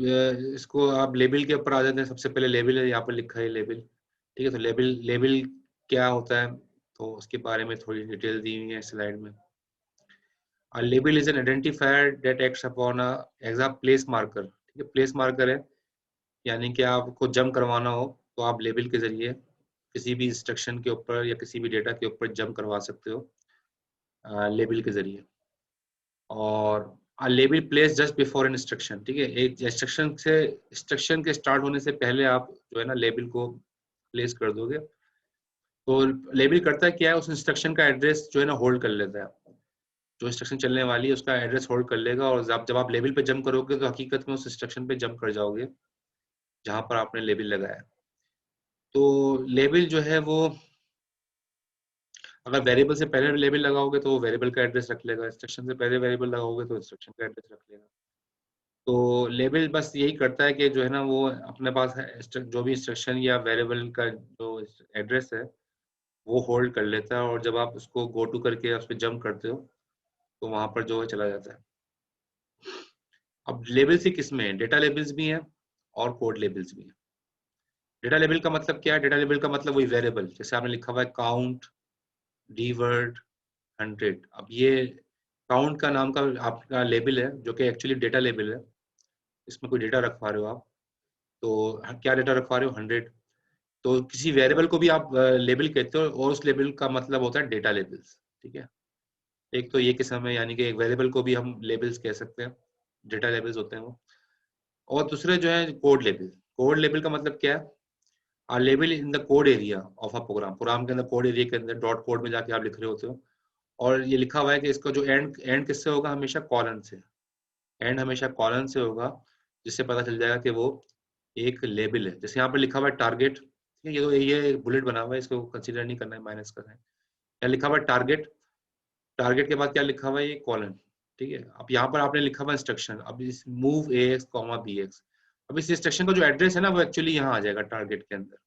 Speaker 1: इसको आप लेबल के ऊपर आ जाते हैं। सबसे पहले लेबल है, यहाँ पर लिखा है लेबल, ठीक है। तो लेबल लेबल क्या होता है, तो उसके बारे में थोड़ी डिटेल दी हुई है स्लाइड में। A label is an identifier that acts upon as a place marker, ठीक है। प्लेस मार्कर है, यानी कि आपको जंप करवाना हो तो आप लेबल के जरिए किसी भी इंस्ट्रक्शन के ऊपर या किसी भी डेटा के ऊपर जंप करवा सकते हो लेबल के जरिए। और label place just before an instruction, ठीक है। एक इंस्ट्रक्शन के स्टार्ट होने से पहले आप जो है ना लेबल को प्लेस कर दोगे। तो लेबल करता है क्या है, उस इंस्ट्रक्शन का एड्रेस जो है ना होल्ड कर लेता है। जो इंस्ट्रक्शन चलने वाली है उसका एड्रेस होल्ड कर लेगा, और जब आप लेबल पे जंप करोगे तो हकीकत में उस इंस्ट्रक्शन पे जंप कर जाओगे जहां पर आपने लेबल लगाया। तो लेबल जो है वो, अगर वेरिएबल से पहले लेबल लगाओगे तो वेरिएबल का एड्रेस रख लेगा, इंस्ट्रक्शन से पहले वेरिएबल लगाओगे तो इंस्ट्रक्शन का एड्रेस रख लेगा। तो लेबल बस यही करता है कि जो है ना वो अपने पास है जो भी इंस्ट्रक्शन या वेरिएबल का जो एड्रेस है वो होल्ड कर लेता है, और जब आप उसको गो टू करके उस पर जंप करते हो तो वहां पर जो है चला जाता है। अब लेबल्स ही किस्में हैं, डेटा लेबल्स भी हैं और कोड लेबल्स भी हैं। डेटा लेबल का मतलब क्या है? डेटा लेबल का मतलब वही वेरिएबल, जैसे आपने लिखा हुआ है काउंट, डीवर्ड, 100। अब ये काउंट का नाम का आपका लेबल है जो कि एक्चुअली डेटा लेबल है। इसमें कोई डेटा रखवा रहे हो आप, तो क्या डेटा रखवा रहे हो? 100। तो किसी वेरिएबल को भी आप लेबल कहते हो, और उस लेबल का मतलब होता है डेटा लेबल्स, ठीक है। एक तो ये किस्म है, यानी कि एक वेरिएबल को भी हम लेबल्स कह सकते हैं, डेटा लेबल्स होते हैं वो। और दूसरे जो है कोड लेबल। कोड लेबल का मतलब क्या है? A label in the code area of a program. Program के अंदर कोड एरिया के अंदर डॉट कोड में जाके आप लिख रहे होते हो, और ये लिखा हुआ है कि इसका जो एंड एंड किससे होगा? हमेशा कॉलन से। एंड हमेशा कॉलन से होगा, जिससे पता चल जाएगा कि वो एक लेबल है, जैसे यहाँ पर लिखा हुआ है टारगेट, ठीक है, ये बुलेट बना हुआ है, इसको कंसीडर नहीं करना है, माइनस करना है। यहाँ लिखा हुआ है टारगेट, टारगेट के बाद क्या लिखा हुआ है, ये कॉलन, ठीक है। अब यहाँ पर आपने लिखा हुआ इंस्ट्रक्शन, अब इस मूव AX, BX, अब इस इंस्ट्रक्शन का जो एड्रेस है ना वो एक्चुअली यहाँ आ जाएगा टारगेट के अंदर।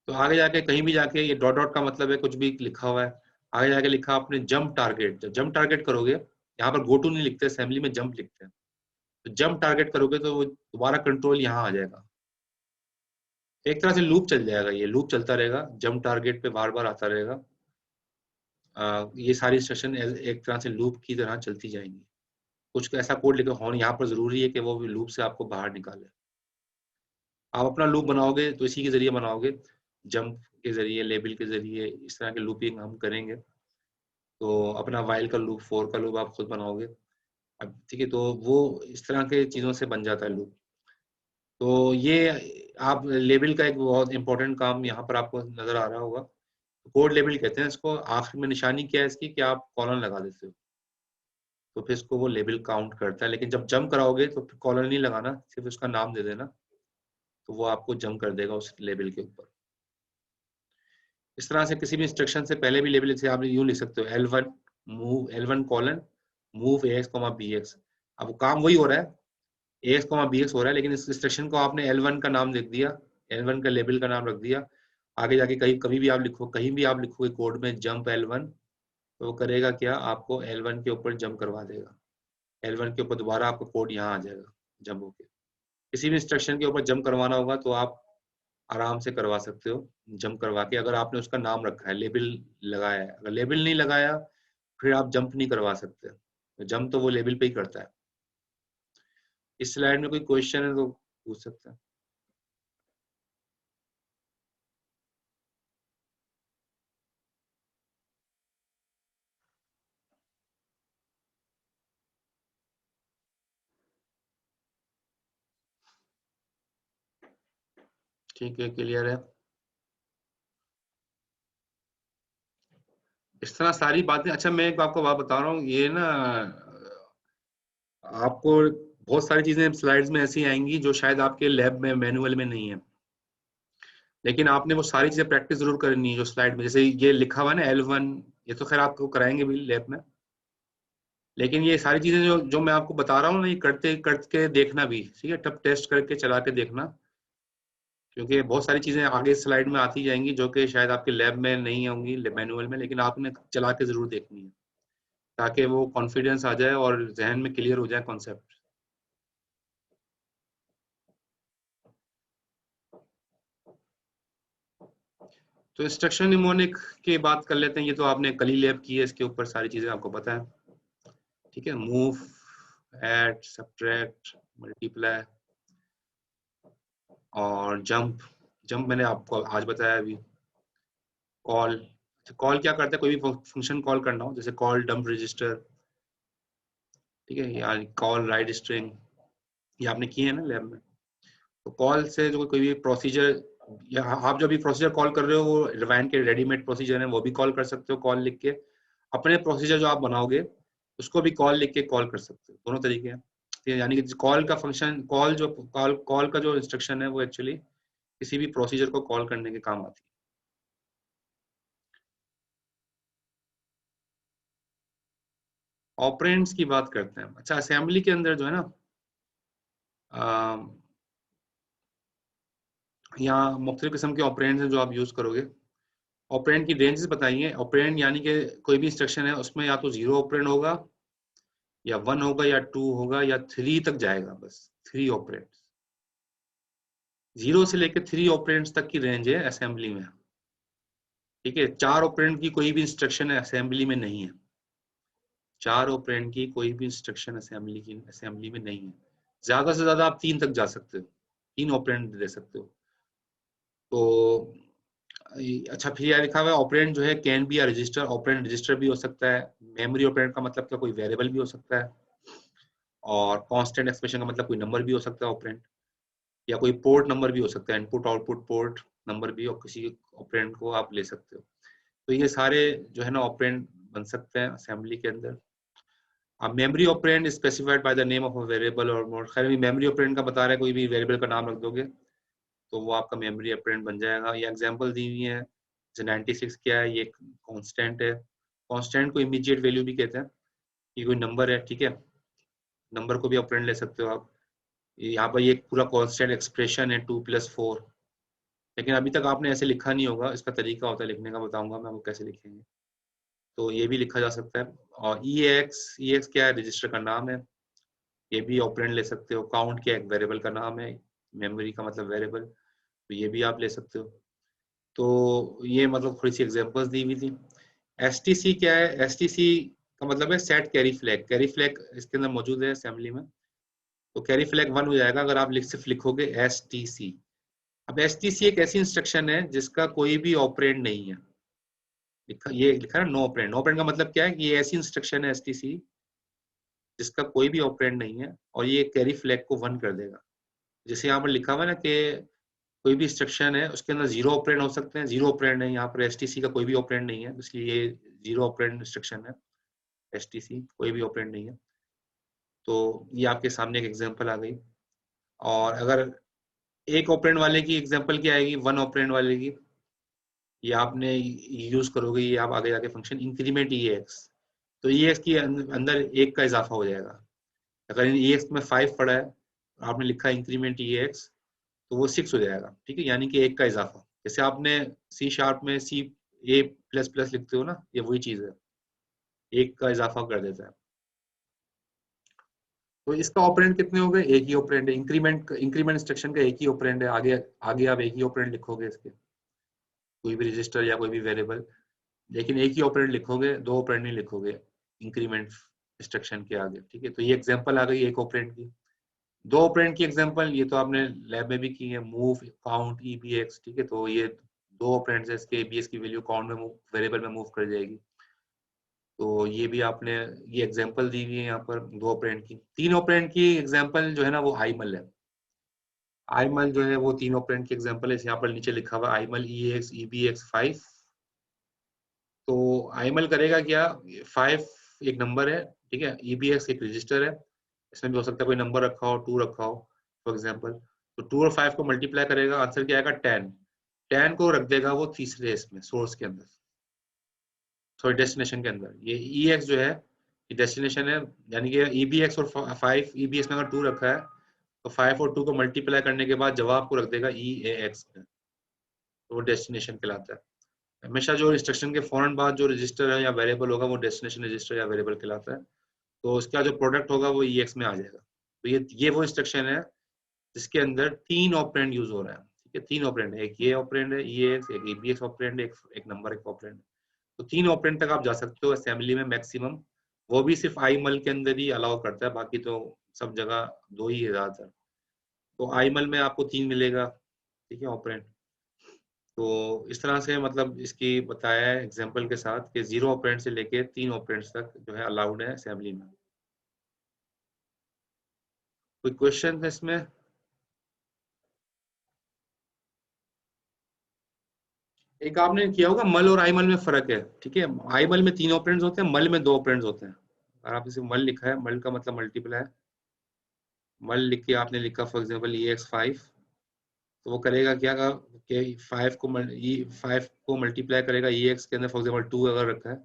Speaker 1: तो आगे जाके कहीं भी जाके ये डॉट डॉट का मतलब है कुछ भी लिखा हुआ है, आगे जाके लिखा आपने जंप टारगेट, जब जंप टारगेट करोगे, यहाँ पर गो टू नहीं लिखते, असेंबली में जंप लिखते हैं, तो जंप टारगेट करोगे तो वो दोबारा कंट्रोल यहाँ आ जाएगा, एक तरह से लूप चल जाएगा, ये लूप चलता रहेगा, जंप टारगेट पे बार बार आता रहेगा। ये सारी इंस्ट्रक्शन एक तरह से लूप की तरह चलती जाएंगी। कुछ ऐसा कोड लिखो होना यहाँ पर जरूरी है कि वो भी लूप से आपको बाहर निकाले। आप अपना लूप बनाओगे तो इसी के जरिए बनाओगे, जंप के जरिए, लेबल के जरिए, इस तरह के लूपिंग हम करेंगे। तो अपना वाइल का लूप, फोर का लूप आप खुद बनाओगे, अब ठीक है, तो वो इस तरह के चीजों से बन जाता है लूप। तो ये आप लेबल का एक बहुत इंपॉर्टेंट काम यहाँ पर आपको नजर आ रहा होगा, कोड लेबल कहते हैं इसको। आखिर में निशानी क्या है इसकी कि आप कॉलन लगा देते हो, तो फिर इसको वो लेबल काउंट करता है। लेकिन जब जंप कराओगे तो फिर कॉलन नहीं लगाना, सिर्फ उसका नाम दे देना, तो वो आपको जंप कर देगा उस लेबल के ऊपर। इस तरह से किसी भी इंस्ट्रक्शन से पहले भी लेबल से आप यूं लिख सकते हो, L1 move, L1 colon move AX, BX। अब वो काम वही हो रहा है, AX, BX हो रहा है, लेकिन इस इंस्ट्रक्शन को आपने L1 का नाम लिख दिया, L1 का लेबल का नाम रख दिया। आगे जाके कभी भी आप लिखो, कहीं भी आप लिखोगे कोड में जंप L1, तो वो करेगा क्या, आपको L1 के ऊपर जंप करवा देगा, L1 के ऊपर दोबारा आपका कोड यहाँ आ जाएगा जंप होके। किसी भी इंस्ट्रक्शन के ऊपर जंप करवाना होगा तो आप आराम से करवा सकते हो, जंप करवा के, अगर आपने उसका नाम रखा है, लेबल लगाया है। अगर लेबल नहीं लगाया फिर आप जंप नहीं करवा सकते, तो जंप तो वो लेबल पे ही करता है। इस स्लाइड में कोई क्वेश्चन है तो पूछ सकते हैं। ठीक है, क्लियर है। इस तरह सारी बातें, अच्छा मैं एक आपको बात बता रहा हूँ, ये ना आपको बहुत सारी चीजें स्लाइड्स में ऐसी आएंगी जो शायद आपके लैब में मैनुअल में नहीं है, लेकिन आपने वो सारी चीजें प्रैक्टिस जरूर करनी है जो स्लाइड में, जैसे ये लिखा हुआ है ना L1, ये तो खैर आपको कराएंगे भी लैब में, लेकिन ये सारी चीजें जो जो मैं आपको बता रहा हूँ ना, ये करते करके देखना भी, ठीक है, तब टेस्ट करके चला के देखना, क्योंकि बहुत सारी चीजें आगे स्लाइड में आती जाएंगी जो कि शायद आपके लैब में नहीं होंगी मैनुअल में, लेकिन आपने चला के जरूर देखनी है, ताकि वो कॉन्फिडेंस आ जाए और जहन में क्लियर हो जाए कॉन्सेप्ट। तो इंस्ट्रक्शन निमोनिक की बात कर लेते हैं, ये तो आपने कल ही लैब की है, इसके ऊपर सारी चीजें आपको पता है, ठीक है। मूव, ऐड, सब्ट्रैक्ट, मल्टीप्लाई और जंप। जंप मैंने आपको आज बताया अभी। कॉल, कॉल क्या करता है, कोई भी फंक्शन कॉल करना हो, जैसे कॉल डंप रजिस्टर, ठीक है, या कॉल राइट स्ट्रिंग, ये आपने किए हैं ना लैब में। तो कॉल से जो कोई भी प्रोसीजर, या आप जो भी प्रोसीजर कॉल कर रहे हो वो रिवाइंड के रेडीमेड प्रोसीजर है, वो भी कॉल कर सकते हो कॉल लिख के। अपने प्रोसीजर जो आप बनाओगे उसको भी कॉल लिख के कॉल कर सकते हो, दोनों तरीके हैं। यानी कि कॉल का फंक्शन, कॉल का जो इंस्ट्रक्शन है वो एक्चुअली किसी भी प्रोसीजर को कॉल करने के काम आती है। ऑपरेंड्स की बात करते हैं। अच्छा, असेंबली के अंदर जो है ना, यहाँ मुख्तलिफ किस्म के ऑपरेंड्स हैं जो आप यूज करोगे। ऑपरेंड की रेंजेस बताइए। ऑपरेंड यानी कि कोई भी इंस्ट्रक्शन है उसमें या तो 0 ऑपरेंड होगा, या 1 होगा, या 2 होगा, या 3 तक जाएगा, बस 3 ऑपरेंड। 0 से लेकर 3 ऑपरेंड्स तक की रेंज है असेंबली में, ठीक है। 4 ऑपरेंड की कोई भी इंस्ट्रक्शन असेंबली में नहीं है, 4 ऑपरेंड की कोई भी इंस्ट्रक्शन असेंबली में नहीं है। ज्यादा से ज्यादा आप 3 तक जा सकते हो, 3 ऑपरेंड दे सकते हो। तो अच्छा, फिर यह लिखा हुआ है ऑपरेंड जो है कैन बी या रजिस्टर, ऑपरेंड रजिस्टर भी हो सकता है। मेमोरी ऑपरेंड का मतलब क्या, कोई वेरिएबल भी हो सकता है। और कांस्टेंट एक्सप्रेशन का मतलब कोई नंबर भी हो सकता है ऑपरेंड, या कोई पोर्ट नंबर भी हो सकता है, इनपुट आउटपुट पोर्ट नंबर भी, और किसी ऑपरेंड को आप ले सकते हो। तो ये सारे जो है ना ऑपरेंड बन सकते हैं असेंबली के अंदर। अब memory operand specified by the name of a variable और मोड, खैर मेमोरी ऑपरेंड का बता रहा है, कोई भी वेरिएबल का नाम रख दोगे तो वो आपका मेमोरी ऑपरेंड बन जाएगा। ये एग्जांपल दी हुई है, जैसे 96 क्या है, ये कांस्टेंट है। कांस्टेंट को इमीडिएट वैल्यू भी कहते हैं, ये कोई नंबर है, ठीक है, नंबर को भी ऑपरेंड ले सकते हो आप। यहाँ पर ये पूरा कांस्टेंट एक्सप्रेशन है 2+4, लेकिन अभी तक आपने ऐसे लिखा नहीं होगा, इसका तरीका होता है लिखने का, बताऊंगा मैं आपको कैसे लिखेंगे। तो ये भी लिखा जा सकता है। और EAX क्या है, रजिस्टर का नाम है, ये भी ऑपरेंड ले सकते हो। काउंट क्या है, एक वेरिएबल का नाम है, मेमोरी का मतलब वेरिएबल, तो ये भी आप ले सकते हो। तो ये मतलब थोड़ी सी एग्जांपल्स दी हुई थी। STC क्या है, STC का मतलब है set carry flag. Carry flag इसके अंदर मौजूद है असेंबली में, तो कैरी फ्लैग 1 हो जाएगा अगर आप सिर्फ लिखोगे STC। अब STC एक ऐसी इंस्ट्रक्शन है जिसका कोई भी ऑपरेंड नहीं है, ये लिखा है नो ऑपरेंड। नो ऑपरेंड का मतलब क्या है कि ये ऐसी इंस्ट्रक्शन है STC जिसका कोई भी ऑपरेंड नहीं है, और ये कैरी फ्लैग को 1 कर देगा। जैसे यहाँ पर लिखा हुआ है ना कि कोई भी इंस्ट्रक्शन है उसके अंदर 0 ऑपरेंड हो सकते हैं, 0 ऑपरेंड है, यहाँ पर STC का कोई भी ऑपरेंड नहीं है, इसलिए ये 0 ऑपरेंड इंस्ट्रक्शन है। STC कोई भी ऑपरेंड नहीं है। तो ये आपके सामने एक एग्जांपल आ गई। और अगर एक ऑपरेंड वाले की एग्जांपल क्या आएगी, 1 ऑपरेंड वाले की, ये आपने यूज करोगे, ये आप आगे जाके फंक्शन इंक्रीमेंट EAX, तो EAX के अंदर 1 का इजाफा हो जाएगा। अगर EAX में 5 पड़ा है, आपने लिखा इंक्रीमेंट EAX, तो वो 6 हो जाएगा, ठीक है, यानी कि 1 का इजाफा। जैसे आपने C# में C++ लिखते हो ना, ये वही चीज है, 1 का इजाफा कर देता है। तो इसका ऑपरेंड कितने हो गए, एक ही ऑपरेंड है। इंक्रीमेंट इंस्ट्रक्शन का एक ही ऑपरेंड है, आगे आगे आप एक ही ऑपरेंड लिखोगे इसके, कोई भी रजिस्टर या कोई भी वेरिएबल, लेकिन एक ही ऑपरेंड लिखोगे, 2 ऑपरेंड नहीं लिखोगे इंक्रीमेंट इंस्ट्रक्शन के आगे, ठीक है। तो ये एग्जांपल आ गई एक ऑपरेंड की। 2 ऑपरेंड की एग्जांपल ये तो आपने लैब में भी की है, मूव, काउंट, EBX, ठीक है। तो ये 2 ऑपरेंड्स है, इसके EBX की वैल्यू काउंट में मूव, वेरिएबल में मूव कर जाएगी। तो ये भी आपने, ये एग्जांपल दी हुई है यहाँ पर 2 ऑपरेंड की। 3 ऑपरेंड की एग्जांपल जो है ना वो आईमल है। आईमल जो है वो 3 ऑपरेंड की एग्जांपल है, यहाँ पर नीचे लिखा हुआ आईमल EAX EBX 5। तो आईमल करेगा क्या, 5 एक नंबर है, ठीक है, EBX एक रजिस्टर है, इसमें भी हो सकता है कोई नंबर रखा हो, 2 रखा हो फॉर एग्जांपल। तो 2 और 5 को मल्टीप्लाई करेगा, आंसर क्या आएगा 10। 10 को रख देगा वो तीसरे इसमें सोर्स के अंदर, सॉरी डेस्टिनेशन के अंदर। ये EX जो है ये डेस्टिनेशन है, यानी कि EBX और 5, EBX में अगर 2 रखा है तो 5 और 2 को मल्टीप्लाई करने के बाद जवाब को रख देगा EAX में, तो वो डेस्टिनेशन कहलाता है। हमेशा जो इंस्ट्रक्शन के फौरन बाद जो रजिस्टर है या वेरिएबल होगा वो डेस्टिनेशन रजिस्टर या वेरिएबल कहलाता है। तो उसका जो प्रोडक्ट होगा वो EX में आ जाएगा। तो ये वो इंस्ट्रक्शन है जिसके अंदर 3 ऑपरेंड यूज हो रहा है, ठीक है। 3 ऑपरेंड है, एक ये ऑपरेंड है EAX, एक EBX ऑपरेंड है, एक नंबर एक ऑपरेंड है। तो 3 ऑपरेंड तक आप जा सकते हो असेंबली में मैक्सिमम, वो भी सिर्फ आईमल के अंदर ही अलाउ करता है, बाकी तो सब जगह 2 ही है ज्यादातर। तो आईमल में आपको 3 मिलेगा, ठीक है, ऑपरेंड। तो इस तरह से मतलब इसकी बताया है एग्जांपल के साथ कि 0 ऑपरेंड से लेके 3 ऑपरेंड्स तक जो है अलाउड है असेंबली में। कोई क्वेश्चन है इसमें? एक आपने किया होगा मल और आईमल में फर्क है, ठीक है। आईमल में 3 ऑपरेंड्स होते हैं, मल में 2 ऑपरेंड्स होते हैं। अगर आप इसे मल लिखा है, मल का मतलब मल्टीप्लाई, मल लिख के आपने लिखा फॉर एग्जांपल EX 5, तो वो करेगा क्या कि 5 को मल्टीप्लाई करेगा EX के अंदर, फॉर एग्जांपल 2 अगर रखा है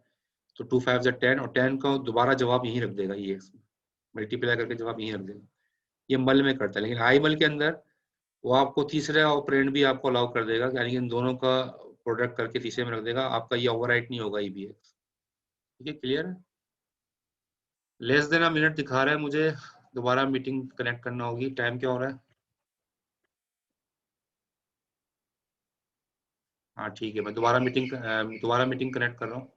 Speaker 1: तो 2 5 10, और 10 को दोबारा जवाब यहीं रख देगा EX में, मल्टीप्लाई करके जवाब यहीं रख देगा। ये मल में करता है, लेकिन आई मल के अंदर वो आपको तीसरे ऑपरेंड भी आपको अलाउ कर देगा, यानी कि इन दोनों का प्रोडक्ट करके तीसरे में रख देगा, आपका ये ओवरराइट नहीं होगा EBX, ठीक है, क्लियर है। लेस देन अ मिनट दिखा रहा है मुझे, दोबारा मीटिंग कनेक्ट करना होगी। टाइम क्या हो रहा है? हाँ ठीक है, मैं दोबारा मीटिंग कनेक्ट कर रहा हूँ।